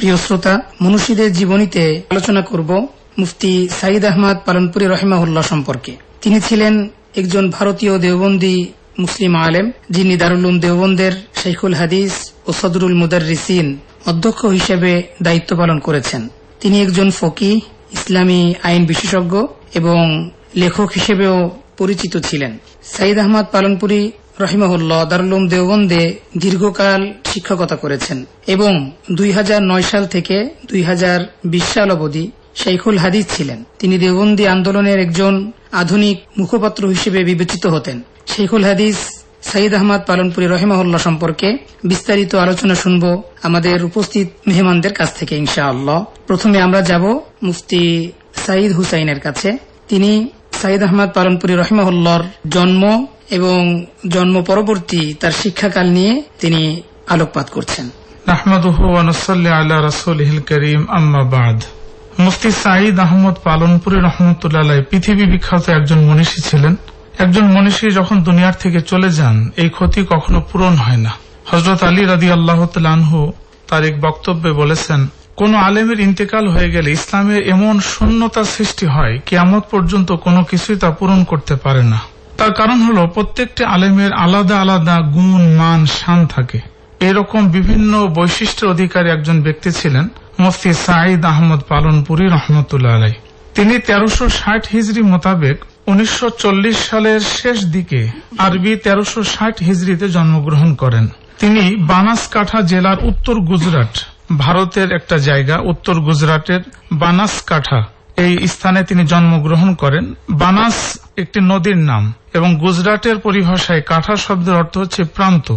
প্রিয় শ্রোতা, মুনশিদের জীবনীতে আলোচনা করব মুফতি সাঈদ আহমদ পালনপুরি রহিমাহুল্লাহ সম্পর্কে। তিনি ছিলেন একজন ভারতীয় দেওবন্দি মুসলিম আলেম, যিনি দারুল উলুম দেওবন্দের শাইখুল হাদিস ও সদরুল মুদাররিসিন অধ্যক্ষ হিসেবে দায়িত্ব পালন করেছেন। তিনি একজন ফকিহ, ইসলামী আইন বিশেষজ্ঞ এবং লেখক হিসেবেও পরিচিত ছিলেন। সাঈদ আহমদ পালনপুরি রহিমাহুল্লাহ দারুল উলুম দেওবন্দে দীর্ঘকাল শিক্ষকতা করেছেন এবং 2009 সাল থেকে 2020 সাল অবধি শাইখুল হাদিস ছিলেন। তিনি দেওবন্দি আন্দোলনের একজন আধুনিক মুখপাত্র হিসেবে বিবেচিত হতেন। শাইখুল হাদিস সাঈদ আহমদ পালনপুরি রহিমাহুল্লাহ সম্পর্কে বিস্তারিত আলোচনা শুনব আমাদের উপস্থিত মেহমানদের কাছ থেকে ইনশাআল্লাহ। প্রথমে আমরা যাব মুফতি সাঈদ হুসাইনের কাছে। তিনি সাঈদ আহমদ পালনপুরি রহিমাহুল্লাহর জন্ম এবং জন্ম পরবর্তী তার শিক্ষাকাল নিয়ে তিনি আলোকপাত করছেন। নাহমাদুহু ওয়া নুসাল্লি আলা রাসূলিহিল কারীম, আম্মা বা'দ। মুফতি সাঈদ আহমদ পালনপুরি রহমাতুল্লাহ আলাইহি পৃথিবী বিখ্যাত একজন মনীষী ছিলেন। একজন মনীষী যখন দুনিয়ার থেকে চলে যান, এই ক্ষতি কখনো পূরণ হয় না। হযরত আলী রাদিয়াল্লাহু তাআলা আনহু তার এক বক্তব্যে বলেছেন, কোন আলেমের ইন্তেকাল হয়ে গেলে ইসলামের এমন শূন্যতা সৃষ্টি হয়, কিয়ামত পর্যন্ত কোনো কিছুই তা পূরণ করতে পারে না। তার কারণ হলো প্রত্যেকটি আলেমের আলাদা আলাদা গুণ, মান, শান থাকে। এরকম বিভিন্ন বৈশিষ্ট্যের অধিকারী একজন ব্যক্তি ছিলেন মুফতি সাঈদ আহমদ পালনপুরি রহমতুল্লাহ আলাইহি। তিনি 1360 হিজরি মোতাবেক 1940 সালের শেষ দিকে আরবি 1360 হিজরিতে জন্মগ্রহণ করেন। তিনি বানাসকাঠা জেলার উত্তর গুজরাট, ভারতের একটা জায়গা, উত্তর গুজরাটের বানাসকাঠা এই স্থানে তিনি জন্মগ্রহণ করেন। বানাস একটি নদীর নাম এবং গুজরাটের পরিভাষায় কাঠা শব্দের অর্থ হচ্ছে প্রান্ত,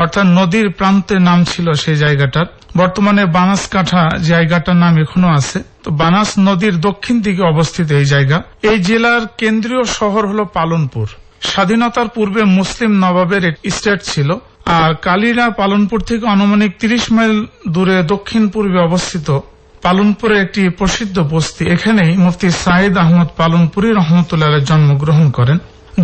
অর্থাৎ নদীর প্রান্তের নাম ছিল সেই জায়গাটার। বর্তমানে বানাসকাঠা জায়গাটার নাম এখনো আছে। তো বানাস নদীর দক্ষিণ দিকে অবস্থিত এই জায়গা। এই জেলার কেন্দ্রীয় শহর হলো পালনপুর। স্বাধীনতার পূর্বে মুসলিম নবাবের স্টেট ছিল। আর কালিরা পালনপুর থেকে আনুমানিক 30 মাইল দূরে দক্ষিণ পূর্বে অবস্থিত পালনপুরের একটি প্রসিদ্ধ বস্তি। এখানেই মুফতি সাঈদ আহমদ পালনপুরি রহমতুল্লাহ আলাইহি জন্মগ্রহণ করেন।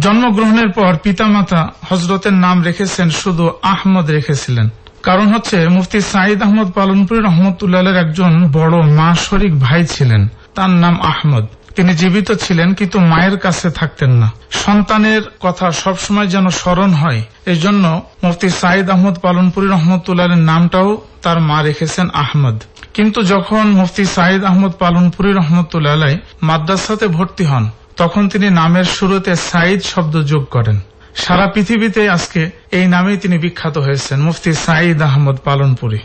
জন্মগ্রহণের পর পিতামাতা হযরতের নাম রেখেছেন, শুধু আহমদ রেখেছিলেন। কারণ হচ্ছে মুফতি সাঈদ আহমদ পালনপুরি রহমতুল্লাহ আলাইহির একজন বড় মা শরিক ভাই ছিলেন, তার নাম আহমদ। তিনি জীবিত ছিলেন কিন্তু মায়ের কাছে থাকতেন না। সন্তানের কথা সবসময় যেন স্মরণ হয়, এই জন্য মুফতি সাঈদ আহমদ পালনপুরি রহমতুল্লাহ আলাইহির নামটাও তার মা রেখেছেন আহমদ। কিন্তু যখন মুফতি সাঈদ আহমদ পালনপুরি রহমতুল্লাহ আলাইহি মাদ্রাসাতে ভর্তি হন, তখন তিনি নামের শুরুতে সাঈদ শব্দ যোগ করেন। সারা পৃথিবীতে আজকে এই নামেই তিনি বিখ্যাত হয়েছেন, মুফতি সাঈদ আহমদ পালনপুরি।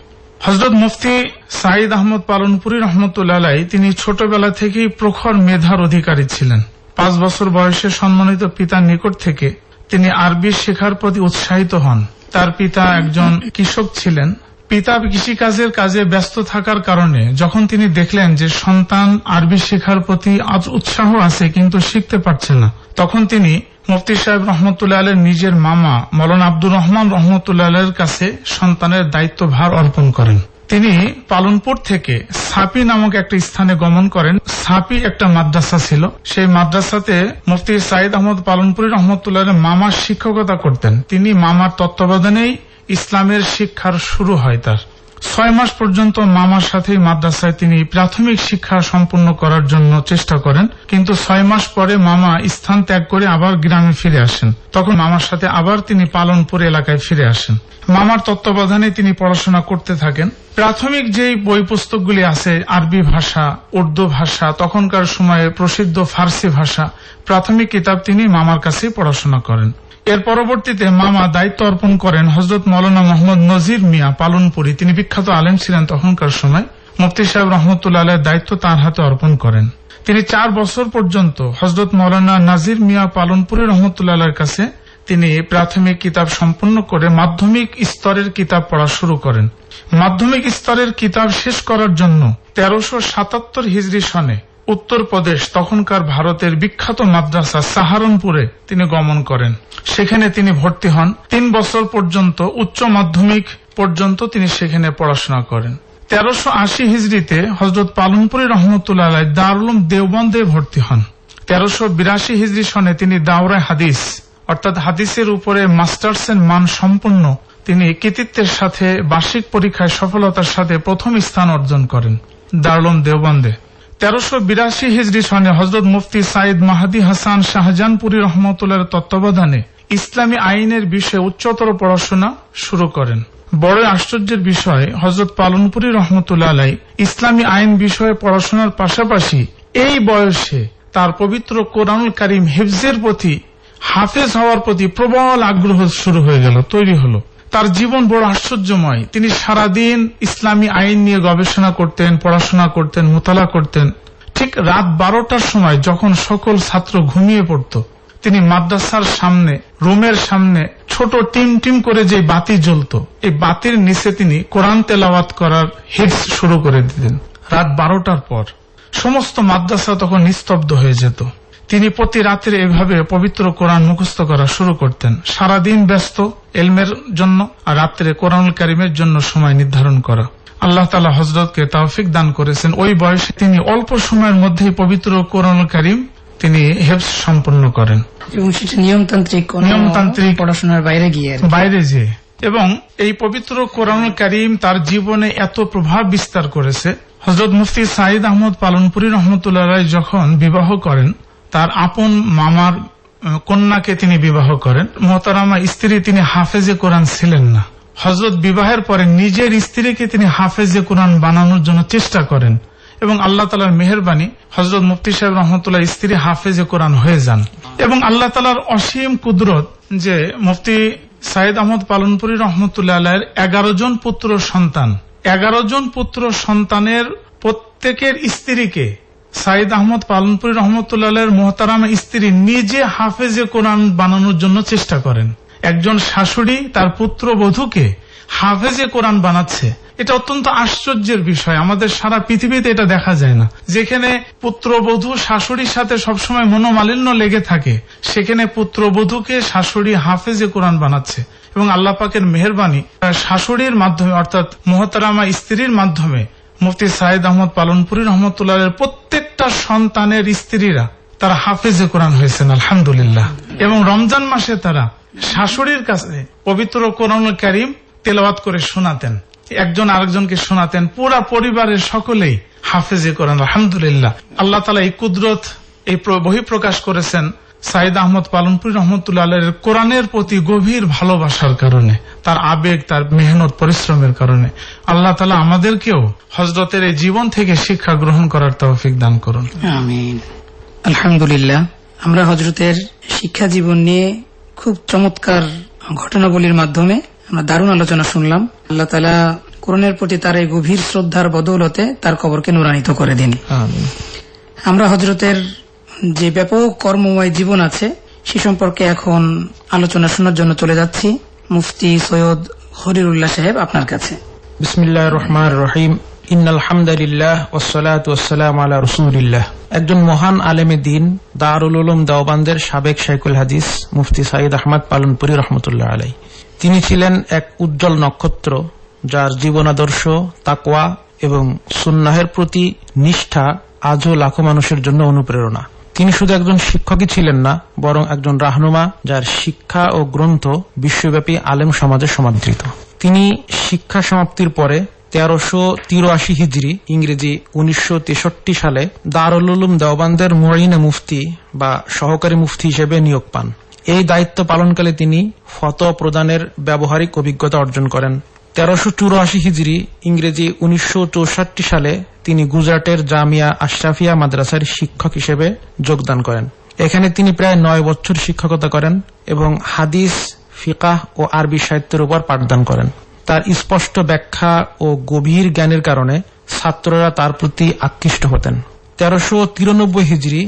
হযরত মুফতি সাঈদ আহমদ পালনপুরি রহমতুল্লাহ আলাইহি তিনি ছোটবেলা থেকেই প্রখর মেধার অধিকারী ছিলেন। 5 বছর বয়সে সম্মানিত পিতার নিকট থেকে তিনি আরবি শেখার প্রতি উৎসাহিত হন। তার পিতা একজন কৃষক ছিলেন। পিতা কৃষিকাজের কাজে ব্যস্ত থাকার কারণে যখন তিনি দেখলেন যে সন্তান আরবি শেখার প্রতি আজ উৎসাহ আছে কিন্তু শিখতে পারছে না, তখন তিনি মুফতি সাহেব রহমতুল্লাহ আলাইহির নিজের মামা মৌলানা আব্দুর রহমান রহমতুল্লাহ আলাইহির কাছে সন্তানের দায়িত্বভার অর্পণ করেন। তিনি পালনপুর থেকে সাপি নামক একটা স্থানে গমন করেন। সাপি একটা মাদ্রাসা ছিল। সেই মাদ্রাসাতে মুফতি সাঈদ আহমদ পালনপুরি রহমতুল্লাহ আলাইহির মামা শিক্ষকতা করতেন। তিনি মামার তত্ত্বাবধানেই ইসলামের শিক্ষার শুরু হয়। তার 6 মাস পর্যন্ত মামার সাথেই মাদ্রাসায় তিনি প্রাথমিক শিক্ষা সম্পূর্ণ করার জন্য চেষ্টা করেন, কিন্তু 6 মাস পরে মামা স্থান ত্যাগ করে আবার গ্রামে ফিরে আসেন। তখন মামার সাথে আবার তিনি পালনপুর এলাকায় ফিরে আসেন। মামার তত্ত্বাবধানে তিনি পড়াশোনা করতে থাকেন। প্রাথমিক যেই বই পুস্তকগুলি আছে আরবি ভাষা, উর্দু ভাষা, তখনকার সময়ে প্রসিদ্ধ ফার্সি ভাষা, প্রাথমিক কিতাব তিনি মামার কাছেই পড়াশোনা করেন। এর পরবর্তীতে মামা দায়িত্ব অর্পণ করেন হযরত মাওলানা মোহাম্মদ নজির মিয়া পালনপুরি। তিনি বিখ্যাত আলেম ছিলেন তখনকার সময়। মুফতি সাহেব রহমতুল্লাহ আলাইহির দায়িত্ব তার হাতে অর্পণ করেন। তিনি 4 বছর পর্যন্ত হযরত মাওলানা নাজির মিয়া পালনপুরি রহমতুল্লাহ আলাইহির কাছে তিনি প্রাথমিক কিতাব সম্পূর্ণ করে মাধ্যমিক স্তরের কিতাব পড়া শুরু করেন। মাধ্যমিক স্তরের কিতাব শেষ করার জন্য 1377 হিজরি সনে উত্তরপ্রদেশ, তখনকার ভারতের বিখ্যাত মাদ্রাসা সাহারনপুরে তিনি গমন করেন। সেখানে তিনি ভর্তি হন। 3 বছর পর্যন্ত উচ্চ মাধ্যমিক পর্যন্ত তিনি সেখানে পড়াশোনা করেন। 1380 হিজরিতে হযরত পালনপুরি রহমতুল্লাহ আলাইহি দারুল উলুম দেওবন্দে ভর্তি হন। 1382 হিজরি সনে তিনি দাওরায়ে হাদিস অর্থাৎ হাদিসের উপরে মাস্টার্সের মান সম্পন্ন তিনি কৃতিত্বের সাথে বার্ষিক পরীক্ষায় সফলতার সাথে প্রথম স্থান অর্জন করেন দারুল উলুম দেওবন্দে। 1382 হিজরি সনে হযরত মুফতি সাইদ মাহদি হাসান শাহজাহানপুরী রহমতুল্লাহর তত্ত্বাবধানে ইসলামী আইনের বিষয়ে উচ্চতর পড়াশোনা শুরু করেন। বড় আশ্চর্যের বিষয়, হযরত পালনপুরী রহমতুল্লাহ আলাই ইসলামী আইন বিষয়ে পড়াশোনার পাশাপাশি এই বয়সে তার পবিত্র কোরআনুল কারীম হিফজের প্রতি, হাফেজ হওয়ার প্রতি প্রবল আগ্রহ শুরু হয়ে গেল, তৈরি হলো। তার জীবন বড় আশ্চর্যময়। তিনি সারাদিন ইসলামী আইন নিয়ে গবেষণা করতেন, পড়াশোনা করতেন, মোতালা করতেন। ঠিক রাত 12টার সময় যখন সকল ছাত্র ঘুমিয়ে পড়ত, তিনি মাদ্রাসার সামনে, রুমের সামনে ছোট টিম টিম করে যে বাতি জ্বলত, এই বাতির নিচে তিনি কোরআন তেলাওয়াত করার হিফজ শুরু করে দিতেন। রাত 12টার পর সমস্ত মাদ্রাসা তখন নিস্তব্ধ হয়ে যেত। তিনি প্রতি রাতের এভাবে পবিত্র কোরআন মুখস্থ করা শুরু করতেন। সারাদিন ব্যস্ত ইলমের জন্য, আর রাত্রে কোরআনুল কারীমের জন্য সময় নির্ধারণ করা। আল্লাহ তাআলা হযরতকে তৌফিক দান করেছেন, ওই বয়সে তিনি অল্প সময়ের মধ্যেই পবিত্র কোরআনুল কারীম তিনি হিফজ সম্পন্ন করেন এবং সেটা নিয়মতান্ত্রিক পড়াশোনার বাইরে গিয়ে। এবং এই পবিত্র কোরআনুল কারীম তার জীবনে এত প্রভাব বিস্তার করেছে, হযরত মুফতি সাইদ আহমদ পালনপুরী রহমতুল্লাহ আলাইহি যখন বিবাহ করেন, তার আপন মামার কন্যাকে তিনি বিবাহ করেন। মোহতারামা স্ত্রী তিনি হাফেজে কোরআন ছিলেন না। হযরত বিবাহের পরে নিজের স্ত্রীকে তিনি হাফেজে কোরআন বানানোর জন্য চেষ্টা করেন এবং আল্লাহ তাআলার মেহেরবানি, হযরত মুফতি সাহেব রহমতুল্লাহ স্ত্রী হাফেজে কোরআন হয়ে যান। এবং আল্লাহ তাআলার অসীম কুদরত যে মুফতি সাইদ আহমদ পালনপুরী রহমতুল্লাহ আলাইহির 11 জন পুত্র সন্তান, 11 জন পুত্র সন্তানের প্রত্যেকের স্ত্রীকে সাইদ আহমদ পালনপুরী রহমতুল্লাহ আলাইহির মোহতারামা স্ত্রী নিজে হাফেজে কোরআন বানানোর জন্য চেষ্টা করেন। একজন শাশুড়ি তার পুত্রবধূকে হাফেজে কোরআন বানাচ্ছে, এটা অত্যন্ত আশ্চর্যের বিষয়। আমাদের সারা পৃথিবীতে এটা দেখা যায় না। যেখানে পুত্রবধূ শাশুড়ির সাথে সবসময় মনোমালিন্য লেগে থাকে, সেখানে পুত্রবধূকে শাশুড়ি হাফেজে কোরআন বানাচ্ছে। এবং আল্লাহ পাকের মেহেরবানি, শাশুড়ির মাধ্যমে অর্থাৎ মোহতারামা স্ত্রীর মাধ্যমে মুফতি সাইদ আহমদ পালনপুরী রহমতুল্লাহ প্রত্যেকটা সন্তানের স্ত্রীরা তারা হাফেজে কোরআন হয়েছেন আলহামদুলিল্লাহ। এবং রমজান মাসে তারা শাশুড়ির কাছে পবিত্র কোরআনুল কারীম তেলাওয়াত করে শোনাতেন, একজন আরেকজনকে শোনাতেন, পুরা পরিবারের সকলেই হাফেজে কোরআন আলহামদুলিল্লাহ। আল্লাহ তাআলা এই কুদরত, এই বহিঃপ্রকাশ করেছেন সাইদ আহমদ পালনপুরী রহমতুল্লাহ আলাইহির কোরআনের প্রতি গভীর ভালোবাসার কারণে, তার আবেগ, তার মেহনত, পরিশ্রমের কারণে। আল্লাহ তাআলা আমাদেরকেও হযরতের এই জীবন থেকে শিক্ষা গ্রহণ করার তৌফিক দান করুন, আমিন। আলহামদুলিল্লাহ, আমরা হযরতের শিক্ষা জীবন নিয়ে খুব চমৎকার ঘটনাবলীর মাধ্যমে আমরা দারুণ আলোচনা শুনলাম। আল্লাহ তাআলা কোরআনের প্রতি তার এই গভীর শ্রদ্ধার বদৌলতে তার কবরকে নূরান্বিত করে দিন। আমরা হযরতের যে ব্যাপক কর্মময় জীবন আছে সে সম্পর্কে এখন আলোচনা শোনার জন্য চলে যাচ্ছি। মুফতি সৈয়দ হরিরুল্লাহ সাহেব, আপনার কাছে। বিসমিল্লাহির রহমানির রহিম। ইন্নাল হামদুলিল্লাহ ওয়াসসালাতু ওয়াসসালামু আলা রাসূলিল্লাহ। একজন মহান আলেমে দ্বীন, দারুল উলুম দেওবন্দের সাবেক শাইখুল হাদিস মুফতি সাইদ আহমদ পালনপুরী রহমতুল্লাহ আলাইহি। তিনি ছিলেন এক উজ্জ্বল নক্ষত্র, যার জীবনাদর্শ, তাকওয়া এবং সুন্নাহের প্রতি নিষ্ঠা আজও লাখো মানুষের জন্য অনুপ্রেরণা। তিনি শুধু একজন শিক্ষকই ছিলেন না, বরং একজন রাহনুমা, যার শিক্ষা ও গ্রন্থ বিশ্বব্যাপী আলেম সমাজে সমাদৃত। তিনি শিক্ষা সমাপ্তির পরে 1383 হিজরি ইংরেজি 1963 সালে দারুল উলুম দেওবন্দের মুঈনে মুফতি বা সহকারী মুফতি হিসেবে নিয়োগ পান। এই দায়িত্ব পালনকালে তিনি ফতোয়া প্রদানের ব্যবহারিক অভিজ্ঞতা অর্জন করেন। 1384 হিজরি ইংরেজি 1964 সালে তিনি গুজরাটের জামিয়া আশরাফিয়া মাদ্রাসার শিক্ষক হিসেবে যোগদান করেন। এখানে তিনি প্রায় 9 বছর শিক্ষকতা করেন এবং হাদিস, ফিকাহ ও আরবি সাহিত্যের উপর পাঠদান করেন। তার স্পষ্ট ব্যাখ্যা ও গভীর জ্ঞানের কারণে ছাত্ররা তার প্রতি আকৃষ্ট হতেন। 1393 হিজরি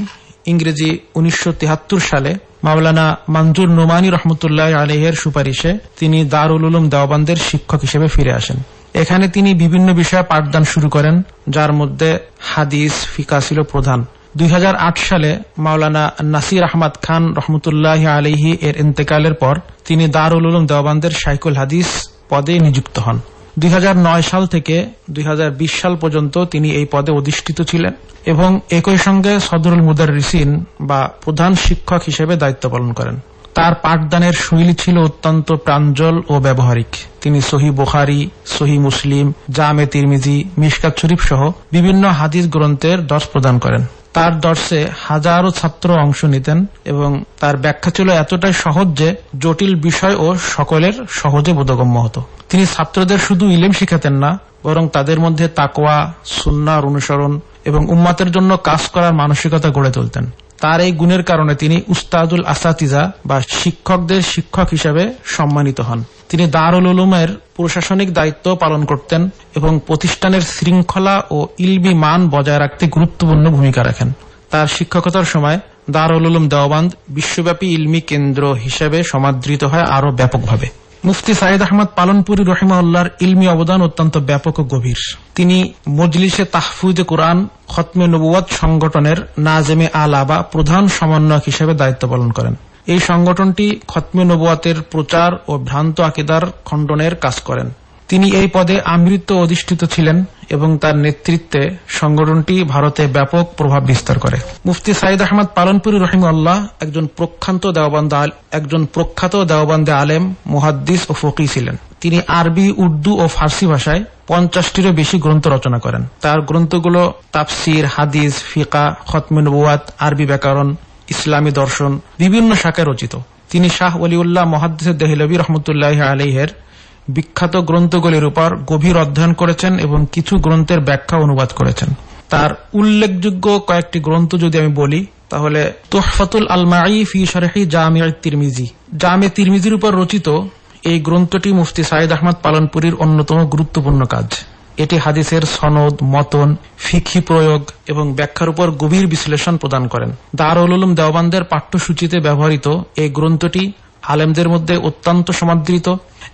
ইংরেজি 1973 সালে মাওলানা মঞ্জুর নোমানী রহমতুল্লাহ আলাইহির সুপারিশে তিনি দারুল উলুম দেওবন্দের শিক্ষক হিসেবে ফিরে আসেন। এখানে তিনি বিভিন্ন বিষয়ে পাঠদান শুরু করেন, যার মধ্যে হাদিস, ফিকাহ ছিল প্রধান। 2008 সালে মাওলানা নাসির আহমদ খান রহমতুল্লাহ আলাইহি এর ইন্তেকালের পর তিনি দারুল উলুম দেওবন্দের শাইখুল হাদিস পদে নিযুক্ত হন। 2009 সাল থেকে 2020 সাল পর্যন্ত তিনি এই পদে অধিষ্ঠিত ছিলেন এবং একই সঙ্গে সদরুল মুদাররিসিন বা প্রধান শিক্ষক হিসেবে দায়িত্ব পালন করেন। তার পাঠদানের শৈলী ছিল অত্যন্ত প্রাঞ্জল ও ব্যবহারিক। তিনি সহিহ বুখারী, সহিহ মুসলিম, জামে তিরমিজি, মিশকাত শরীফ সহ বিভিন্ন হাদিস গ্রন্থের দর্শ প্রদান করেন। তার দর্শে হাজারো ছাত্র অংশ নিতেন এবং তার ব্যাখ্যা ছিল এতটাই সহজ যে জটিল বিষয়ও সকলের সহজে বোধগম্য হতো। তিনি ছাত্রদের শুধু ইলম শিখাতেন না, বরং তাদের মধ্যে তাকওয়া, সুন্নাহর অনুসরণ এবং উম্মতের জন্য কাজ করার মানসিকতা গড়ে তুলতেন। তার এই গুণের কারণে তিনি উস্তাদুল আসাতিজা বা শিক্ষকদের শিক্ষক হিসেবে সম্মানিত হন। তিনি দারুল উলুমের প্রশাসনিক দায়িত্ব পালন করতেন এবং প্রতিষ্ঠানের শৃঙ্খলা ও ইলমি মান বজায় রাখতে গুরুত্বপূর্ণ ভূমিকা রাখেন। তার শিক্ষকতার সময় দারুল উলুম দেওবান্দ বিশ্বব্যাপী ইলমি কেন্দ্র হিসেবে সমাদৃত হয় আরো ব্যাপকভাবে। মুফতি সাইদ আহমদ পালনপুরি রহিমাহুল্লাহর ইলমি অবদান অত্যন্ত ব্যাপক ও গভীর। তিনি মজলিসে তাহফুজে কুরআন খতমে নবুওয়াত সংগঠনের নাজেমে আলা বা প্রধান সমন্বয়ক হিসেবে দায়িত্ব পালন করেন। এই সংগঠনটি খতমে নবুওয়াতের প্রচার ও ভ্রান্ত আকীদার খণ্ডনের কাজ করেন। তিনি এই পদে আমৃত্যু অধিষ্ঠিত ছিলেন এবং তার নেতৃত্বে সংগঠনটি ভারতে ব্যাপক প্রভাব বিস্তার করে। মুফতি সাইদ আহমদ পালনপুরি রহিমাহুল্লাহ একজন প্রখ্যাত দেওবন্দে আলেম, মুহাদ্দিস ও ফকিহ ছিলেন। তিনি আরবি, উর্দু ও ফার্সি ভাষায় 50টিরও বেশি গ্রন্থ রচনা করেন। তার গ্রন্থগুলো তাফসির, হাদিস, ফিকা, খতমে নবুওয়াত, আরবি ব্যাকরণ, ইসলামী দর্শন বিভিন্ন শাখায় রচিত। তিনি শাহ ওলিউল্লাহ মুহাদ্দিস দেহলভী রহমতুল্লাহ আলাইহির বিখ্যাত গ্রন্থগুলির উপর গভীর অধ্যয়ন করেছেন এবং কিছু গ্রন্থের ব্যাখ্যা অনুবাদ করেছেন। তার উল্লেখযোগ্য কয়েকটি গ্রন্থ যদি আমি বলি তাহলে তুহফাতুল আলমাঈ ফি শারহি জামি' তিরমিজি, জামে তিরমিজির উপর রচিত এই গ্রন্থটি মুফতি সাইদ আহমদ পালনপুরির অন্যতম গুরুত্বপূর্ণ কাজ। এটি হাদিসের সনদ, মতন, ফিকহি প্রয়োগ এবং ব্যাখ্যার উপর গভীর বিশ্লেষণ প্রদান করেন। দারুল উলুম দেওবান্দের পাঠ্যসূচিতে ব্যবহৃত এই গ্রন্থটি আলেমদের মধ্যে অত্যন্ত সমাদৃত।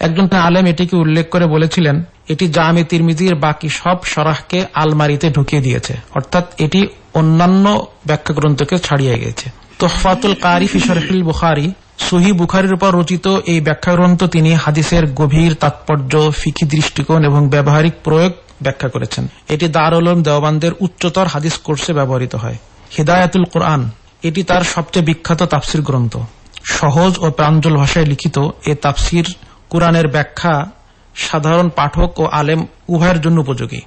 একজন আলেম এটিকে উল্লেখ করে বলেছিলেন, এটি জামে তিরমিজির বাকি সব শরাহকে আলমারিতে ঢুকিয়ে দিয়েছে, অর্থাৎ এটি অন্যান্য ব্যাখ্যা গ্রন্থকে ছাড়িয়ে গেছে। তুহফাতুল কারি ফি শারহিল বুখারী, সহিহ বুখারীর উপর রচিত এই ব্যাখ্যা গ্রন্থ তিনি হাদিসের গভীর তাৎপর্য, ফিকহি দৃষ্টিকোণ এবং ব্যবহারিক প্রয়োগ ব্যাখ্যা করেছেন। এটি দারুল উলুম দেওবান্দের উচ্চতর হাদিস কোর্সে ব্যবহৃত হয়। হিদায়াতুল কুরআন, এটি তার সবচেয়ে বিখ্যাত তাফসির গ্রন্থ। সহজ ও প্রাঞ্জল ভাষায় লিখিত এ তাফসির কুরআনের ব্যাখ্যা সাধারণ পাঠক ও আলেম উভয়ের জন্য উপযোগী।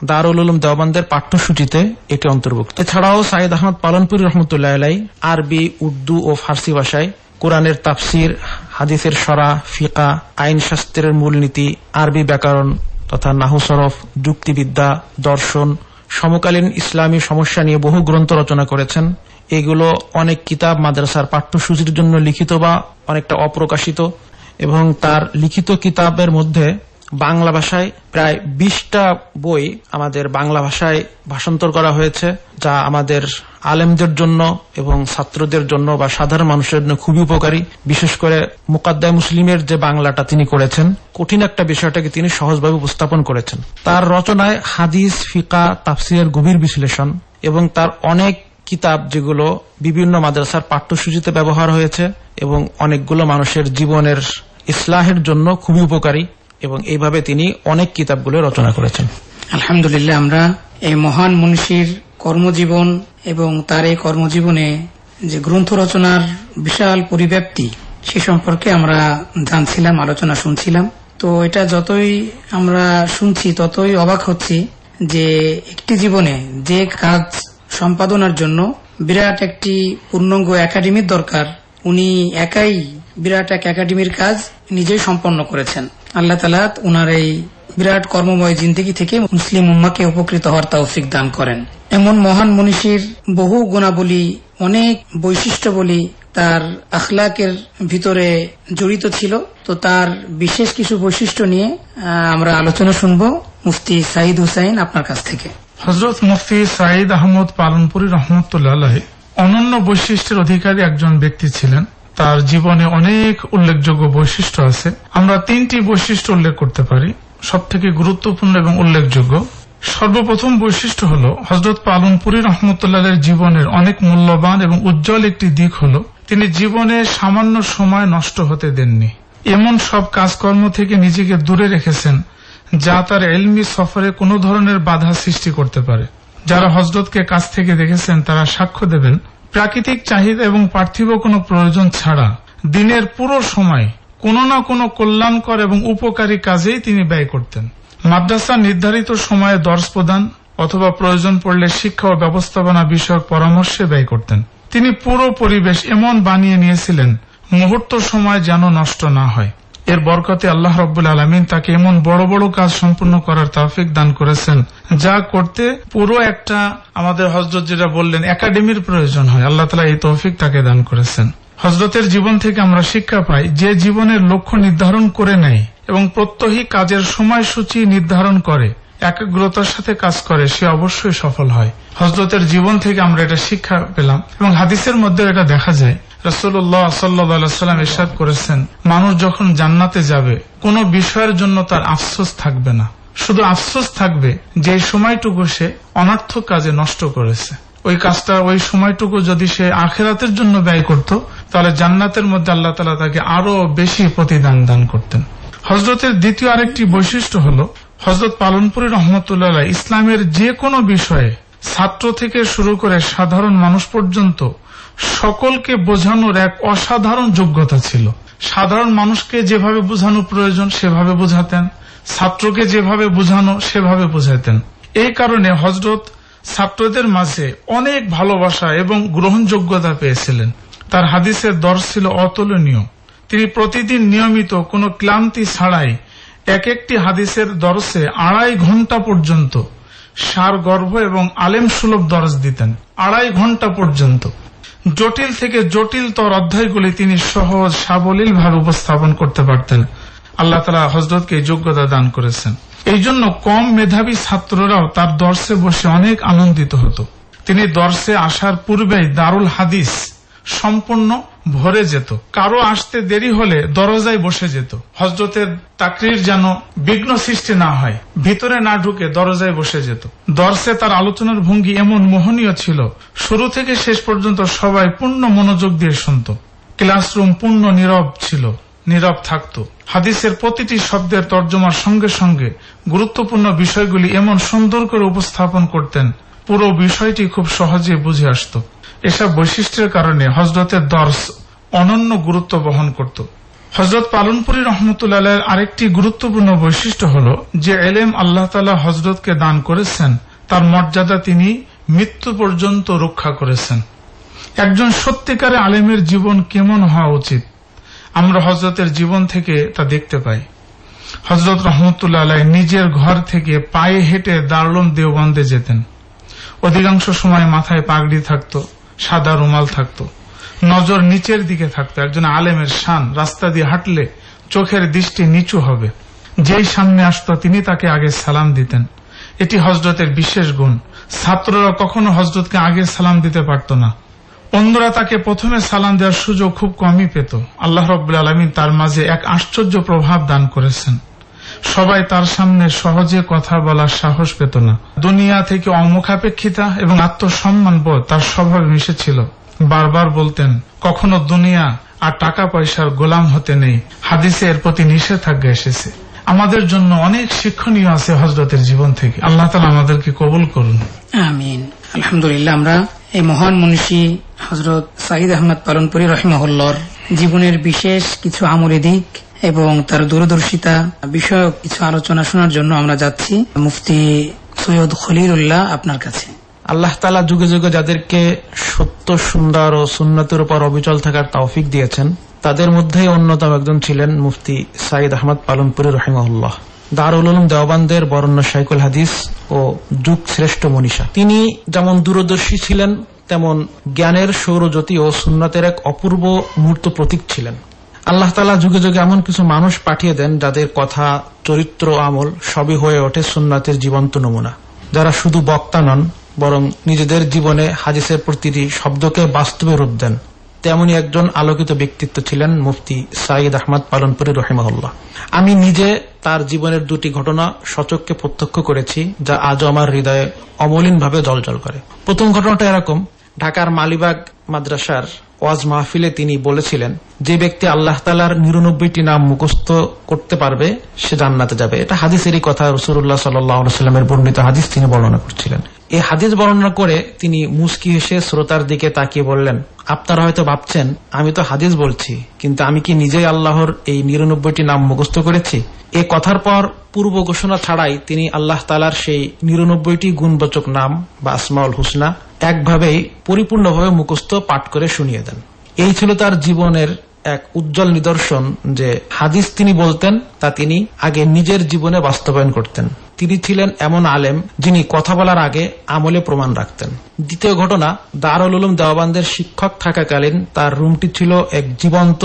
দারুল উলুম দেওবান্দের পাঠ্যসূচিতে এটি অন্তর্ভুক্ত। এছাড়াও সাইদ আহমদ পালনপুরি রহমতুল্লাহ আলাইহি আরবি, উর্দু ও ফার্সি ভাষায় কুরআনের তাফসির, হাদিসের শরহ, ফিকা, আইন শাস্ত্রের মূলনীতি, আরবি ব্যাকরণ তথা নাহু সরফ, যুক্তিবিদ্যা, দর্শন, সমকালীন ইসলামী সমস্যা নিয়ে বহু গ্রন্থ রচনা করেছেন। এগুলো অনেক কিতাব মাদ্রাসার পাঠ্যসূচির জন্য লিখিত বা অনেকটা অপ্রকাশিত এবং তার লিখিত কিতাবের মধ্যে বাংলা ভাষায় প্রায় 20টা বই আমাদের বাংলা ভাষায় ভাষান্তর করা হয়েছে, যা আমাদের আলেমদের জন্য এবং ছাত্রদের জন্য বা সাধারণ মানুষের জন্য খুবই উপকারী। বিশেষ করে মুকাদ্দায়ে মুসলিমের যে বাংলাটা তিনি করেছেন, কঠিন একটা বিষয়টাকে তিনি সহজভাবে উপস্থাপন করেছেন। তার রচনায় হাদিস, ফিকা, তাফসিরের গভীর বিশ্লেষণ এবং তার অনেক কিতাব যেগুলো বিভিন্ন মাদ্রাসার পাঠ্যসূচিতে ব্যবহার হয়েছে এবং অনেকগুলো মানুষের জীবনের ইসলাহের জন্য খুবই উপকারী এবং এইভাবে তিনি অনেক কিতাবগুলো রচনা করেছেন। আলহামদুলিল্লাহ, আমরা এই মহান মনীষীর কর্মজীবন এবং তার এই কর্মজীবনে যে গ্রন্থ রচনার বিশাল পরিব্যাপ্তি সে সম্পর্কে আমরা জানছিলাম, আলোচনা শুনছিলাম। তো এটা যতই আমরা শুনছি ততই অবাক হচ্ছি যে একটি জীবনে যে কাজ সম্পাদনার জন্য বিরাট একটি পূর্ণাঙ্গ একাডেমির দরকার, উনি একাই বিরাট এক একাডেমির কাজ নিজেই সম্পন্ন করেছেন। আল্লাহ তাআলা উনার এই বিরাট কর্মময় জিন্দেগি থেকে মুসলিম উম্মাহকে উপকৃত হওয়ার তৌফিক দান করেন। এমন মহান মনীষীর বহু গুণাবলী, অনেক বৈশিষ্ট্যবলী তার আখলাকের ভিতরে জড়িত ছিল। তো তার বিশেষ কিছু বৈশিষ্ট্য নিয়ে আমরা আলোচনা শুনবো মুফতি সাইদ হুসাইন আপনার কাছ থেকে। হযরত মুফতি সাইদ আহমদ পালনপুরি রহমতুল্লাহ আলাইহি অনন্য বৈশিষ্ট্যের অধিকারী একজন ব্যক্তি ছিলেন। তার জীবনে অনেক উল্লেখযোগ্য বৈশিষ্ট্য আছে। আমরা 3টি বৈশিষ্ট্য উল্লেখ করতে পারি, সবথেকে গুরুত্বপূর্ণ এবং উল্লেখযোগ্য। সর্বপ্রথম বৈশিষ্ট্য হল হযরত পালনপুরি রহমতুল্লাহের জীবনের অনেক মূল্যবান এবং উজ্জ্বল একটি দিক হল তিনি জীবনে সামান্য সময় নষ্ট হতে দেননি। এমন সব কাজকর্ম থেকে নিজেকে দূরে রেখেছেন যা তার ইলমি সফরে কোনো ধরনের বাধা সৃষ্টি করতে পারে। যারা হযরতকে কাছ থেকে দেখেছেন তারা সাক্ষ্য দেবেন প্রাকৃতিক চাহিদা এবং পার্থিব কোনো প্রয়োজন ছাড়া দিনের পুরো সময় কোনো না কোনো কল্যাণকর এবং উপকারী কাজেই তিনি ব্যয় করতেন। মাদ্রাসা নির্ধারিত সময়ে দর্শ প্রদান অথবা প্রয়োজন পড়লে শিক্ষা ও ব্যবস্থাপনা বিষয়ক পরামর্শে ব্যয় করতেন। তিনি পুরো পরিবেশ এমন বানিয়ে নিয়েছিলেন মুহূর্ত সময় যেন নষ্ট না হয়। এর বরকতে আল্লাহ রাব্বুল আলামিন তাকে এমন বড় বড় কাজ সম্পূর্ণ করার তৌফিক দান করেছেন, যা করতে পুরো একটা আমাদের হযরত যেটা বললেন একাডেমির প্রয়োজন হয়। আল্লাহ তাআলা এই তৌফিক তাকে দান করেছেন। হযরতের জীবন থেকে আমরা শিক্ষা পাই, যে জীবনের লক্ষ্য নির্ধারণ করে নেয় এবং প্রত্যহী কাজের সময়সূচি নির্ধারণ করে, একাগ্রতার সাথে কাজ করে, সে অবশ্যই সফল হয়। হযরতের জীবন থেকে আমরা এটা শিক্ষা পেলাম এবং হাদিসের মধ্যে এটা দেখা যায়। রাসূলুল্লাহ সাল্লাল্লাহু আলাইহি ওয়াসাল্লাম ইরশাদ করেছেন, মানুষ যখন জান্নাতে যাবে কোন বিষয়ের জন্য তার আফসোস থাকবে না, শুধু আফসোস থাকবে যে সময়টুকু সে অনর্থক কাজে নষ্ট করেছে। ওই কাজটা, ওই সময়টুকু যদি সে আখিরাতের জন্য ব্যয় করত, তাহলে জান্নাতের মধ্যে আল্লাহ তাআলা তাকে আরো বেশি প্রতিদান দান করতেন। হযরতের দ্বিতীয় আরেকটি বৈশিষ্ট্য হল, হযরত পালনপুরী রহমতুল্লাহ আলাইহি ইসলামের যে কোনো বিষয়ে ছাত্র থেকে শুরু করে সাধারণ মানুষ পর্যন্ত সকলকে বোঝানোর এক অসাধারণ যোগ্যতা ছিল। সাধারণ মানুষকে যেভাবে বোঝানো প্রয়োজন সেভাবে বোঝাতেন, ছাত্রকে যেভাবে বোঝানো সেভাবে বোঝাতেন। এই কারণে হযরত ছাত্রদের মাঝে অনেক ভালোবাসা এবং গ্রহণযোগ্যতা পেয়েছিলেন। তার হাদিসের দর্শ ছিল অতুলনীয়। তিনি প্রতিদিন নিয়মিত কোনো ক্লান্তি ছাড়াই এক একটি হাদিসের দর্শে 2.5 ঘন্টা পর্যন্ত সারগর্ভ এবং আলেম সুলভ দর্শ দিতেন। 2.5 ঘন্টা পর্যন্ত জটিল থেকে জটিলতর অধ্যায়গুলি তিনি সহজ সাবলীল ভাবে উপস্থাপন করতে পারতেন। আল্লাহ তাআলা হযরতকে যোগ্যতা দান করেছেন। এই জন্য কম মেধাবী ছাত্ররাও তার দর্শে বসে অনেক আনন্দিত হতো। তিনি দর্শে আসার পূর্বেই দারুল হাদিস সম্পূর্ণ ভরে যেত। কারো আসতে দেরি হলে দরজায় বসে যেত। হযরতের তাকরীর যেন বিঘ্ন সৃষ্টি না হয়, ভিতরে না ঢুকে দরজায় বসে যেত। দর্শে তার আলোচনার ভঙ্গি এমন মোহনীয় ছিল, শুরু থেকে শেষ পর্যন্ত সবাই পূর্ণ মনোযোগ দিয়ে শুনত। ক্লাসরুম পূর্ণ নীরব ছিল, নীরব থাকত। হাদিসের প্রতিটি শব্দের তর্জমার সঙ্গে সঙ্গে গুরুত্বপূর্ণ বিষয়গুলি এমন সুন্দর করে উপস্থাপন করতেন, পুরো বিষয়টি খুব সহজে বুঝে আসত। এসব বৈশিষ্ট্যের কারণে হযরতের দর্শ অনন্য গুরুত্ব বহন করত। হযরত পালনপুরী রহমতুল্লাহ আলাইহির আরেকটি গুরুত্বপূর্ণ বৈশিষ্ট্য হল, যে ইলম আল্লাহ তাআলা হযরতকে দান করেছেন তার মর্যাদা তিনি মৃত্যু পর্যন্ত রক্ষা করেছেন। একজন সত্যিকারে আলেমের জীবন কেমন হওয়া উচিত আমরা হযরতের জীবন থেকে তা দেখতে পাই। হযরত রহমতুল্লাহ আলাইহি নিজের ঘর থেকে পায়ে হেঁটে দারুল দেওবন্দে যেতেন। অধিকাংশ সময় মাথায় পাগড়ি থাকত, সাদা রুমাল থাকত, নজর নিচের দিকে থাকত। একজন আলেমের শান, রাস্তা দিয়ে হাঁটলে চোখের দৃষ্টি নিচু হবে। যেই সামনে আসত তিনি তাকে আগে সালাম দিতেন। এটি হযরতের বিশেষ গুণ। ছাত্ররা কখনো হযরতকে আগে সালাম দিতে পারত না। অন্যরা তাকে প্রথমে সালাম দেওয়ার সুযোগ খুব কমই পেত। আল্লাহ রাব্বুল আলামিন তার মাঝে এক আশ্চর্য প্রভাব দান করেছেন। সবাই তার সামনে সহজে কথা বলার সাহস পেত না। দুনিয়া থেকে অমুখাপেক্ষিতা এবং আত্মসম্মান বোধ তার স্বভাবে মিশেছিল। বারবার বলতেন, কখনো দুনিয়া আর টাকা পয়সার গোলাম হতে নেই। হাদিসে এর প্রতি নিষেধাজ্ঞা এসেছে। আমাদের জন্য অনেক শিক্ষণীয় আছে হযরতের জীবন থেকে। আল্লাহ তাআলা আমাদেরকে কবুল করুন, আমিন। আলহামদুলিল্লাহ, আমরা এই মহান মনীষী হযরত সাঈদ আহমদ পালনপুরী রাহিমাহুল্লাহর জীবনের বিশেষ কিছু আমলি দিক এবং তার দূরদর্শিতা বিষয়ক কিছু আলোচনা শোনার জন্য আমরা যাচ্ছি মুফতি সৈয়দ খলিলুল্লাহ আপনার কাছে। আল্লাহ তাআলা যুগে যুগে যাদেরকে সত্য, সুন্দর ও সুন্নতের উপর অবিচল থাকার তৌফিক দিয়েছেন, তাদের মধ্যে অন্যতম একজন ছিলেন মুফতি সাঈদ আহমদ পালনপুরী রাহিমাহুল্লাহ, দারুল উলুম দেওবন্দের বরেণ্য শাইখুল হাদিস ও যুগ শ্রেষ্ঠ মনীষা। তিনি যেমন দূরদর্শী ছিলেন, তেমন জ্ঞানের সৌরজ্যোতি ও সুন্নতের এক অপূর্ব মূর্ত প্রতীক ছিলেন। আল্লাহ তাআলা যুগে যুগে এমন কিছু মানুষ পাঠিয়ে দেন যাদের কথা, চরিত্র, আমল সবই হয়ে ওঠে সুন্নাতের জীবন্ত নমুনা। যারা শুধু বক্তা নন, বরং নিজেদের জীবনে হাদিসের প্রতিটি শব্দকে বাস্তবে রূপ দেন। তেমনি একজন আলোকিত ব্যক্তিত্ব ছিলেন মুফতি সাঈদ আহমদ পালনপুরী রাহিমাহুল্লাহ। আমি নিজে তার জীবনের 2টি ঘটনা সচক্ষে প্রত্যক্ষ করেছি, যা আজও আমার হৃদয়ে অমলিনভাবে জ্বলজ্বল করে। প্রথম ঘটনাটা এরকম, ঢাকার মালিবাগ মাদ্রাসার ওয়াজ মাহফিলে তিনি বলেছিলেন, যে ব্যক্তি আল্লাহ তাআলার 99টি নাম মুখস্থ করতে পারবে সে জান্নাতে যাবে। এটা হাদিসেরই কথা, রাসূলুল্লাহ সাল্লাল্লাহু আলাইহি ওয়াসাল্লামের বর্ণিত হাদিস তিনি বর্ণনা করছিলেন। এই হাদিস বর্ণনা করে তিনি মুস্কি হেসে শ্রোতার দিকে তাকিয়ে বললেন, আপনারা হয়তো ভাবছেন আমি তো হাদিস বলছি, কিন্তু আমি কি নিজেই আল্লাহর এই 99টি নাম মুখস্থ করেছি? এ কথার পর পূর্ব ঘোষণা ছাড়াই তিনি আল্লাহ তাআলার সেই 99টি গুণবাচক নাম বা আসমাউল হুসনা একভাবেই পরিপূর্ণভাবে মুখস্থ পাঠ করে শুনিয়ে দেন। এই ছিল তার জীবনের এক উজ্জ্বল নিদর্শন যে হাদিস তিনি বলতেন তা তিনি আগে নিজের জীবনে বাস্তবায়ন করতেন। তিনি ছিলেন এমন আলেম যিনি কথা বলার আগে আমলে প্রমাণ রাখতেন। দ্বিতীয় ঘটনা, দারুল উলুম দেওবান্দের শিক্ষক থাকাকালীন তার রুমটি ছিল এক জীবন্ত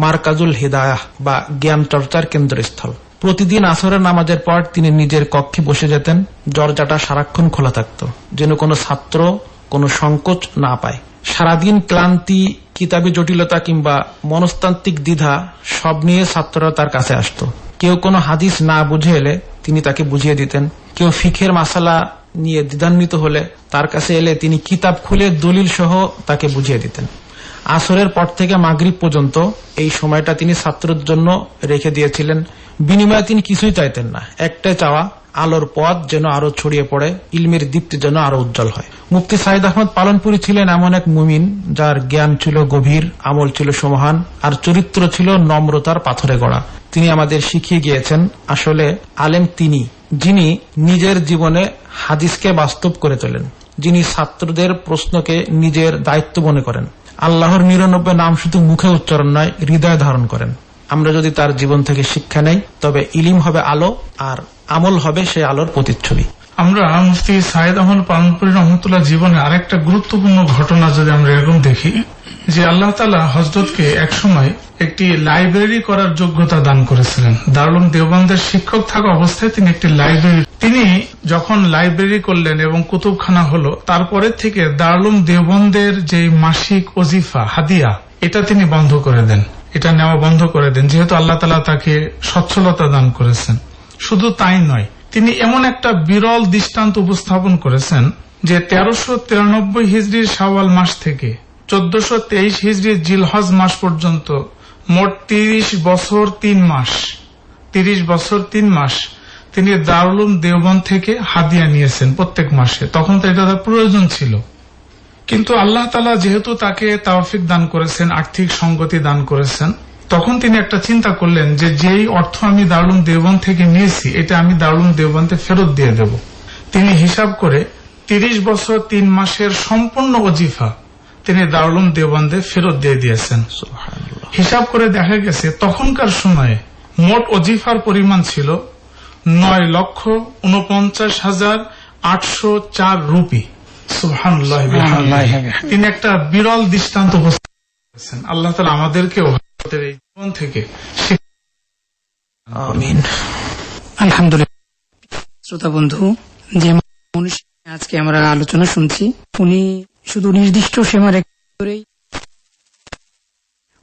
মারকাজুল হিদায়াহ বা জ্ঞান চর্চার কেন্দ্রস্থল। প্রতিদিন আসরের নামাজের পর তিনি নিজের কক্ষে বসে যেতেন। দরজাটা সারাক্ষণ খোলা থাকত, যেন কোনো ছাত্র কোনো সংকোচ না পায়। সারাদিন ক্লান্তি, কিতাবী জটিলতা কিংবা মনস্তান্ত্রিক দ্বিধা সব নিয়ে ছাত্ররা তার কাছে আসত। কেউ কোনো হাদিস না বুঝে এলে তিনি তাকে বুঝিয়ে দিতেন। কেউ ফিখের মাসালা নিয়ে দ্বিধান্বিত হলে তার কাছে এলে তিনি কিতাব খুলে দলিল সহ তাকে বুঝিয়ে দিতেন। আসরের পর থেকে মাগরিব পর্যন্ত এই সময়টা তিনি ছাত্রের জন্য রেখে দিয়েছিলেন। বিনিময়ে তিনি কিছুই চাইতেন না, একটাই চাওয়া, আলোর পথ যেন আরো ছড়িয়ে পড়ে, ইলমের দীপ্তি যেন আরো উজ্জ্বল হয়। মুফতি সাঈদ আহমদ পালনপুরী ছিলেন এমন এক মুমিন যার জ্ঞান ছিল গভীর, আমল ছিল সমহান, আর চরিত্র ছিল নম্রতার পাথরে গড়া। তিনি আমাদের শিখিয়ে গিয়েছেন আসলে আলেম তিনি যিনি নিজের জীবনে হাদিসকে বাস্তব করে তোলেন, যিনি ছাত্রদের প্রশ্নকে নিজের দায়িত্ব মনে করেন, আল্লাহর 99 নাম শুধু মুখে উচ্চারণ নয় হৃদয়ে ধারণ করেন। আমরা যদি তার জীবন থেকে শিক্ষা নেই তবে ইলম হবে আলো আর আমল হবে সেই আলোর প্রতিচ্ছবি। আমরা মুফতি সাঈদ আহমদ পালনপুরী রহমতুল্লাহ জীবনে আরেকটা গুরুত্বপূর্ণ ঘটনা যদি আমরা এরকম দেখি যে আল্লাহ তাআলা হযরতকে একসময় একটি লাইব্রেরি করার যোগ্যতা দান করেছিলেন। দারুল উলুম দেওবন্দের শিক্ষক থাকা অবস্থায় তিনি একটি লাইব্রেরি, তিনি যখন লাইব্রেরি করলেন এবং কুতুবখানা হলো, তারপরে থেকে দারুল উলুম দেওবন্দের যে মাসিক ওজিফা হাদিয়া এটা তিনি বন্ধ করে দেন, এটা নেওয়া বন্ধ করে দেন, যেহেতু আল্লাহ তাআলা তাকে সচ্ছলতা দান করেছেন। শুধু তাই নয়, তিনি এমন একটা বিরল দৃষ্টান্ত উপস্থাপন করেছেন যে 1393 হিজরির শাওয়াল মাস থেকে 1423 হিজরির জিলহজ মাস পর্যন্ত মোট 30 বছর 3 মাস তিনি দারুল উলুম দেওবন্দ থেকে হাদিয়া নিয়েছেন প্রত্যেক মাসে। তখন তো এটা তার প্রয়োজন ছিল, কিন্তু আল্লাহ তাআলা যেহেতু তাকে তাওফিক দান করেছেন, আর্থিক সঙ্গতি দান করেছেন, তখন তিনি একটা চিন্তা করলেন যে যেই অর্থ আমি দারুল উলুম দেওবন্দ থেকে নিয়েছি এটা আমি দারুল উলুম দেওবন্দে ফেরত দিয়ে দেব। তিনি হিসাব করে 30 বছর 3 মাসের সম্পূর্ণ ওজিফা তিনি দারুল উলুম দেওবন্দে ফেরত দিয়ে দিয়েছেন। হিসাব করে দেখা গেছে তখনকার সময়ে মোট ওজিফার পরিমাণ ছিল 9,49,804 রুপি। সুবহানাল্লাহ। তিনি একটা বিরল দৃষ্টান্ত উপস্থাপন করেছেন। আল্লাহ তাআলা আমাদেরকেও এই জীবন থেকে আমিন। আলহামদুলিল্লাহ। শ্রোতা বন্ধু, যে মনীষী আজকে আমরা আলোচনা শুনছি, উনি শুধু নির্দিষ্ট সীমার করেই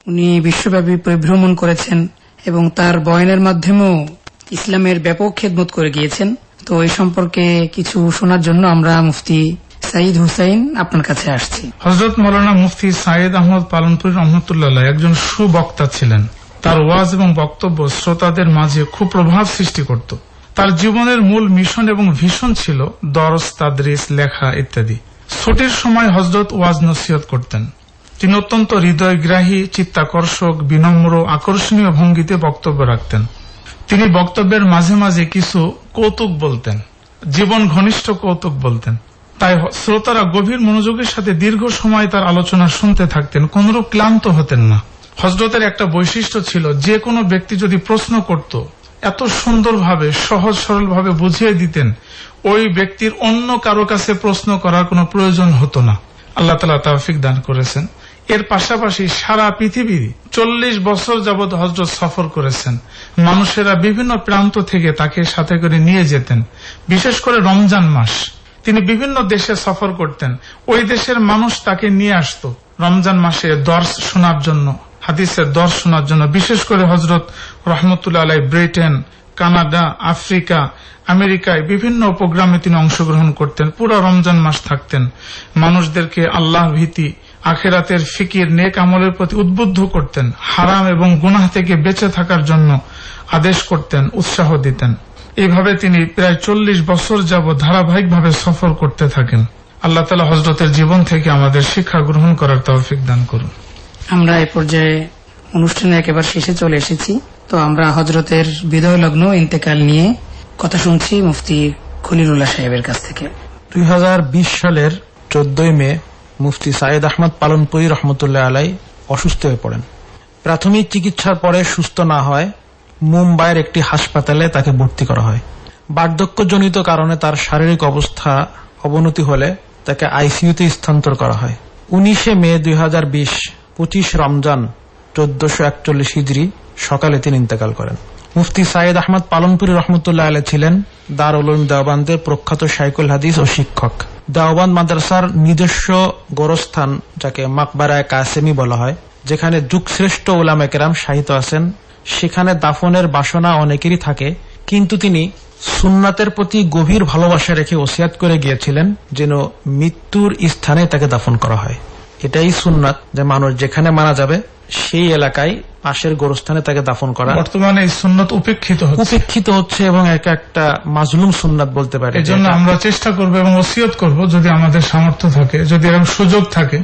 উনি বিশ্বব্যাপী পরিভ্রমণ করেছেন এবং তার বয়ানের মাধ্যমেও ইসলামের ব্যাপক খেদমত করে গিয়েছেন। তো এই সম্পর্কে কিছু শোনার জন্য আমরা মুফতি সাঈদ হুসাইন আপনার কাছে আসছি। হযরত মাওলানা মুফতি সাঈদ আহমদ পালনপুরী রহমতুল্লাহ একজন সুবক্তা ছিলেন। তার ওয়াজ এবং বক্তব্য শ্রোতাদের মাঝে খুব প্রভাব সৃষ্টি করত। তার জীবনের মূল মিশন এবং ভিশন ছিল দরস, তাদরিস, লেখা ইত্যাদি। ছুটির সময় হযরত ওয়াজ নসিহত করতেন। তিনি অত্যন্ত হৃদয়গ্রাহী, চিত্তাকর্ষক, বিনম্র, আকর্ষণীয় ভঙ্গিতে বক্তব্য রাখতেন। তিনি বক্তব্যের মাঝে মাঝে কিছু কৌতুক বলতেন, জীবন ঘনিষ্ঠ কৌতুক বলতেন। তাই শ্রোতারা গভীর মনোযোগের সাথে দীর্ঘ সময় তার আলোচনা শুনতে থাকতেন, কোনরূপ ক্লান্ত হতেন না। হযরতের একটা বৈশিষ্ট্য ছিল, যে কোনো ব্যক্তি যদি প্রশ্ন করত এত সুন্দরভাবে সহজ সরল ভাবে বুঝিয়ে দিতেন, ওই ব্যক্তির অন্য কারো কাছে প্রশ্ন করার কোনো প্রয়োজন হতো না। আল্লাহ তাআলা তাওফিক দান করেছেন। এর পাশাপাশি সারা পৃথিবী 40 বছর যাবৎ হযরত সফর করেছেন। মানুষেরা বিভিন্ন প্রান্ত থেকে তাকে সাথে করে নিয়ে যেতেন। বিশেষ করে রমজান মাস তিনি বিভিন্ন দেশে সফর করতেন। ওই দেশের মানুষ তাকে নিয়ে আসতো রমজান মাসে দর্স শোনার জন্য, হাদিসের দর্স শোনার জন্য। বিশেষ করে হযরত রহমতুল্লাহ আলাইহি ব্রিটেন, কানাডা, আফ্রিকা, আমেরিকায় বিভিন্ন প্রোগ্রামে তিনি অংশগ্রহণ করতেন। পুরো রমজান মাস থাকতেন। মানুষদেরকে আল্লাহ ভীতি, আখিরাতের ফিকির, নেক আমলের প্রতি উদ্বুদ্ধ করতেন। হারাম এবং গুনাহ থেকে বেঁচে থাকার জন্য আদেশ করতেন, উৎসাহ দিতেন। এইভাবে তিনি প্রায় 40 বছর যাবৎ ধারাবাহিকভাবে সফর করতে থাকেন। আল্লাহ তাআলা হযরতের জীবন থেকে আমাদের শিক্ষা গ্রহণ করার তৌফিক দান করুন। আমরা এই পর্যায়ে অনুষ্ঠানে একেবারে শেষে চলে এসেছি। তো আমরা হযরতের বিদায় লগ্ন ইন্তেকাল নিয়ে কথা শুনছি মুফতি খলিলুল্লাহ সাহেবের কাছ থেকে। 2020 সালের 14 মে মুফতি সাইদ আহমদ পালনপুরি রহমতুল্লাহ আলাই অসুস্থ হয়ে পড়েন। প্রাথমিক চিকিৎসার পরে সুস্থ না হয় মুম্বাইয়ের একটি হাসপাতালে তাকে ভর্তি করা হয়। বার্ধক্যজনিত কারণে তার শারীরিক অবস্থা অবনতি হলে তাকে আইসিইউতে স্থানান্তর করা হয়। 19 মে 2020 25 রমজান 1441 হিজরি সকালে তিনি ইন্তেকাল করেন। মুফতি সাইদ আহমদ পালনপুরি রহমতুল্লাহ আলাই ছিলেন দারুল উলুম দেওবান্দের প্রখ্যাত শাইখুল হাদিস ও শিক্ষক। দেওবান্দ মাদ্রাসার নিজস্ব গোরস্থান, যাকে মাকবারায়ে কাসেমি বলা হয়, যেখানে যুগশ্রেষ্ঠ উলামায়ে কেরাম শায়িত আছেন, সেখানে দাফনের বাসনা অনেকেরই থাকে, কিন্তু তিনি সুন্নাতের প্রতি গভীর ভালোবাসা রেখে ওসিয়াত করে গিয়েছিলেন যেন মৃত্যুর স্থানে তাকে দাফন করা হয়। এটাই সুন্নাত, যে মানুষ যেখানে মারা যাবে সেই এলাকায় পাশের গোরস্থানে তাকে দাফন করা। বর্তমানে এই সুন্নাত উপেক্ষিত হচ্ছে এবং একটা মাজলুম সুন্নাত বলতে পারে। এজন্য আমরা চেষ্টা করব এবং ওসিয়ত করব, যদি আমাদের সামর্থ্য থাকে, যদি এরকম সুযোগ থাকে,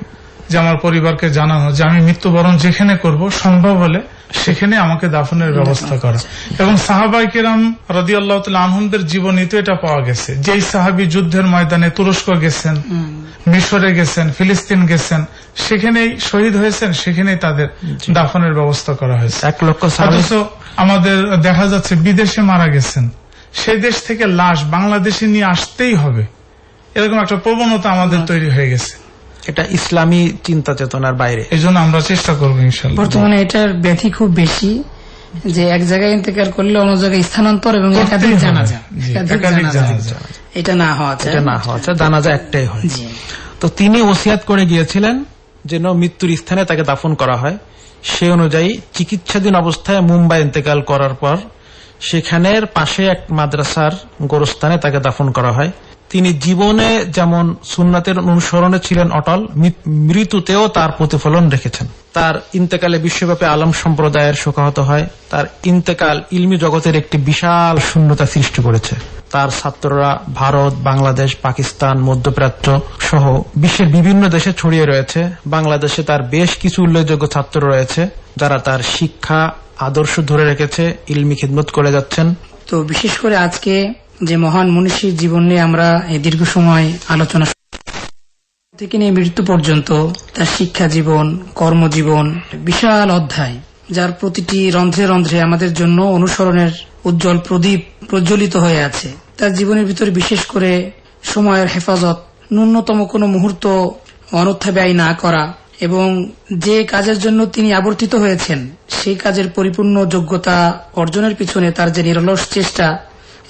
যে আমার পরিবারকে জানানো যে আমি মৃত্যুবরণ যেখানে করব সম্ভব হলে সেখানে আমাকে দাফনের ব্যবস্থা করা। এবং সাহাবায়ে কেরাম রাদিয়াল্লাহু তাআলা আনহুমদের জীবনীতে এটা পাওয়া গেছে। যেই সাহাবী যুদ্ধের ময়দানে তুরস্ক গেছেন, মিশরে গেছেন, ফিলিস্তিন গেছেন, সেখানেই শহীদ হয়েছেন, সেখানেই তাদের দাফনের ব্যবস্থা করা হয়েছে। 1 লক্ষ অথচ আমাদের দেখা যাচ্ছে বিদেশে মারা গেছেন, সেই দেশ থেকে লাশ বাংলাদেশে নিয়ে আসতেই হবে, এরকম একটা প্রবণতা আমাদের তৈরি হয়ে গেছে। এটা ইসলামী চিন্তা চেতনার বাইরে। এই জন্য আমরা চেষ্টা করবো ইনশাআল্লাহ। বর্তমানে এটার ব্যাধি খুব বেশি, যে এক জায়গায় ইন্তেকাল করলে অন্য জায়গায় স্থানান্তর এবং একাধিক জানাজা, এটা না হওয়া চাই, জানাজা একটাই হয়। তো তিনি ওসিয়াত করে গিয়েছিলেন যেন মৃত্যুর স্থানে তাকে দাফন করা হয়। সে অনুযায়ী চিকিৎসাধীন অবস্থায় মুম্বাই ইন্তেকাল করার পর সেখানের পাশে এক মাদ্রাসার গোরস্থানে তাকে দাফন করা হয়। তিনি জীবনে যেমন সুন্নাতের অনুসরণে ছিলেন অটল, মৃত্যুতেও তার প্রতিফলন রেখেছেন। তার ইন্তেকালে বিশ্বব্যাপী আলম সম্প্রদায়ের শোকাহত হয়। তার ইন্তেকাল ইলমি জগতের একটি বিশাল শূন্যতা সৃষ্টি করেছে। তার ছাত্ররা ভারত, বাংলাদেশ, পাকিস্তান, মধ্যপ্রাচ্য সহ বিশ্বের বিভিন্ন দেশে ছড়িয়ে রয়েছে। বাংলাদেশে তার বেশ কিছু উল্লেখযোগ্য ছাত্র রয়েছে যারা তার শিক্ষা আদর্শ ধরে রেখেছে, ইলমি খিদমত করে যাচ্ছেন। তো বিশেষ করে আজকে যে মহান মনীষীর জীবন নিয়ে আমরা এই দীর্ঘ সময় আলোচনা থেকে নিয়ে মৃত্যু পর্যন্ত তার শিক্ষা জীবন, কর্মজীবন বিশাল অধ্যায়, যার প্রতিটি রন্ধ্রে রন্ধ্রে আমাদের জন্য অনুসরণের উজ্জ্বল প্রদীপ প্রজ্বলিত হয়ে আছে। তার জীবনের ভিতরে বিশেষ করে সময়ের হেফাজত, ন্যূনতম কোনো মুহূর্ত অনর্থা ব্যয় না করা এবং যে কাজের জন্য তিনি আবর্তিত হয়েছেন সেই কাজের পরিপূর্ণ যোগ্যতা অর্জনের পিছনে তার যে নিরলস চেষ্টা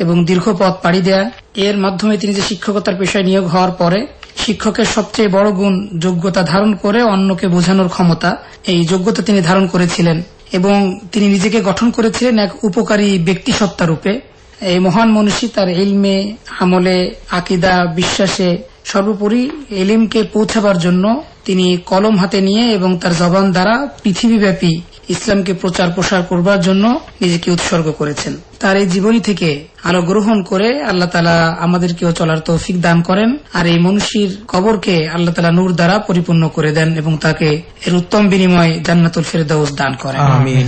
এবং দীর্ঘ পথ পাড়ি দেয়া, এর মাধ্যমে তিনি যে শিক্ষকতার পেশায় নিয়োগ হওয়ার পরে শিক্ষকের সবচেয়ে বড় গুণ যোগ্যতা ধারণ করে অন্যকে বোঝানোর ক্ষমতা, এই যোগ্যতা তিনি ধারণ করেছিলেন এবং তিনি নিজেকে গঠন করেছিলেন এক উপকারী ব্যক্তিসত্তা রূপে। এই মহান মনীষী তার ইলমে, আমলে, আকিদা, বিশ্বাসে, সর্বোপরি ইলমকে পৌঁছাবার জন্য তিনি কলম হাতে নিয়ে এবং তার জবান দ্বারা পৃথিবীব্যাপী ইসলামকে প্রচার প্রসার করবার জন্য নিজেকে উৎসর্গ করেছেন। তার এই জীবনী থেকে আলো গ্রহণ করে আল্লাহ তাআলা আমাদেরকেও চলার তৌফিক দান করেন, আর এই মনীষীর কবরকে আল্লাহ তাআলা নূর দ্বারা পরিপূর্ণ করে দেন এবং তাকে এর উত্তম বিনিময় জান্নাতুল ফেরদাউস দান করেন। আমিন।